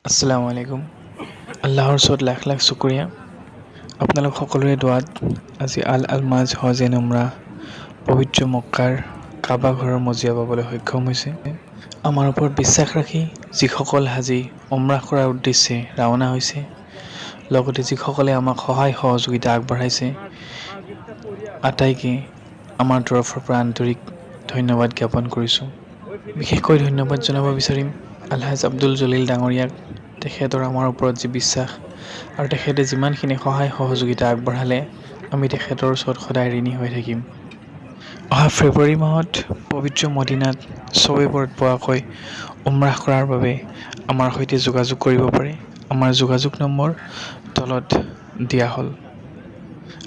আসসালামু আলাইকুম। আল্লাহৰ ওচৰত লাখ লাখ শুক্ৰিয়া। আপোনালোক সকলোৰে দোৱাত আজি আল মাজ হজ এন উমৰা পবিত্ৰ মক্কাৰ কাবা ঘৰৰ মজিয়া পাবলৈ সক্ষম হৈছে। আমাৰ ওপৰত বিশ্বাস ৰাখি যিসকল হাজী উমৰাহ কৰাৰ উদ্দেশ্যে ৰাওনা হৈছে, লগতে যিসকলে আমাক সহায় সহযোগিতা আগবঢ়াইছে, আটাইকে আমাৰ তৰফৰ পৰা আন্তৰিক ধন্যবাদ জ্ঞাপন কৰিছোঁ। বিশেষকৈ ধন্যবাদ জনাব বিচাৰিম আলহাজ আব্দুল জলিল ডাঙৰীয়াক। তেখেতৰ আমাৰ ওপৰত যি বিশ্বাস আৰু তেখেতে যিমানখিনি সহায় সহযোগিতা আগবঢ়ালে, আমি তেখেতৰ ওচৰত সদায় ঋণী হৈ থাকিম। অহা ফেব্ৰুৱাৰী মাহত পবিত্ৰ মদিনাত চবে পৰত পোৱাকৈ উমৰাহ কৰাৰ বাবে আমাৰ সৈতে যোগাযোগ কৰিব পাৰে। আমাৰ যোগাযোগ নম্বৰ তলত দিয়া হ'ল।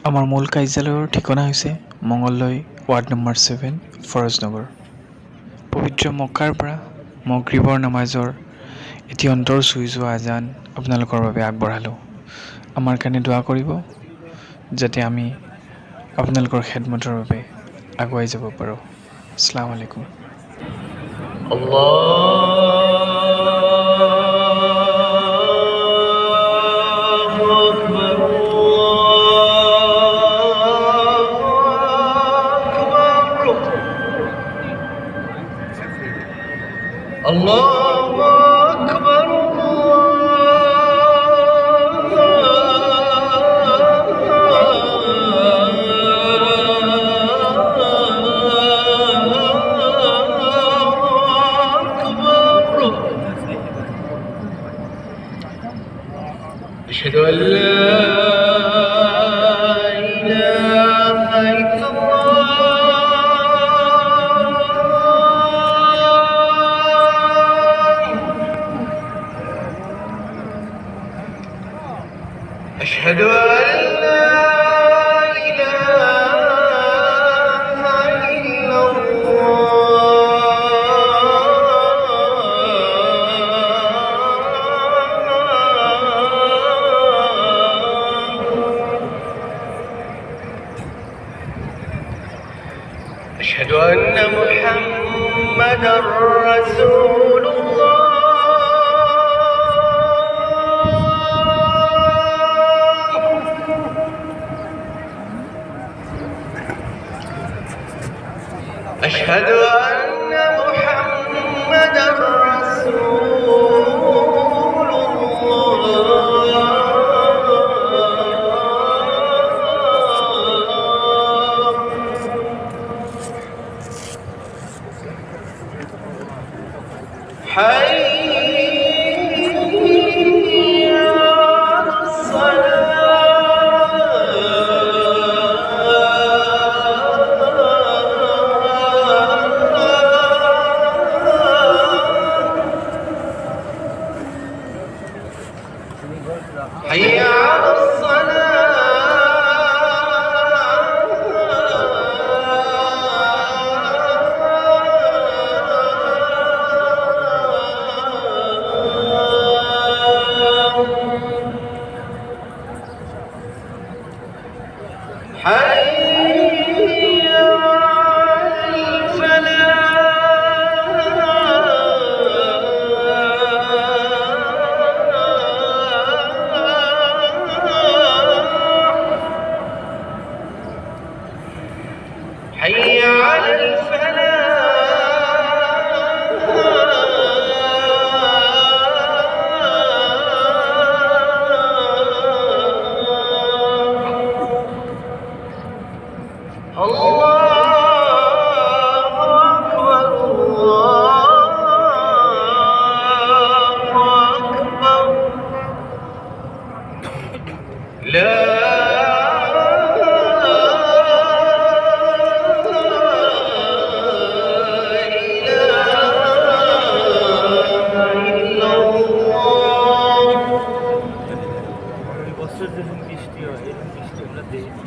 আমাৰ মূল কাৰ্যালয়ৰ ঠিকনা হৈছে মঙলদৈ ৱাৰ্ড নম্বৰ 7, ফৰজনগৰ। পবিত্ৰ মক্কাৰ পৰা মগৰিবৰ নামাজৰ এটি অন্তৰ চুই যোৱা আজান আপোনালোকৰ বাবে আগবঢ়ালোঁ। আমাৰ কাৰণে দোৱা কৰিব, যাতে আমি আপোনালোকৰ খেদমতৰ বাবে আগুৱাই যাব পাৰোঁ। আসসালামু আলাইকুম। الله أكبر أشهد أن لا إله إلا أشهد أن لا إله إلا أشهد أن محمدا رسول الله أشهد أن محمدا رسول الله. حي على الصلاة حي على الصلاة حي على الفلاح حي على الفلاح. الله أكبر الله أكبر لا বছর যখন বৃষ্টি হয়, এরকম বৃষ্টি আমরা দেখি।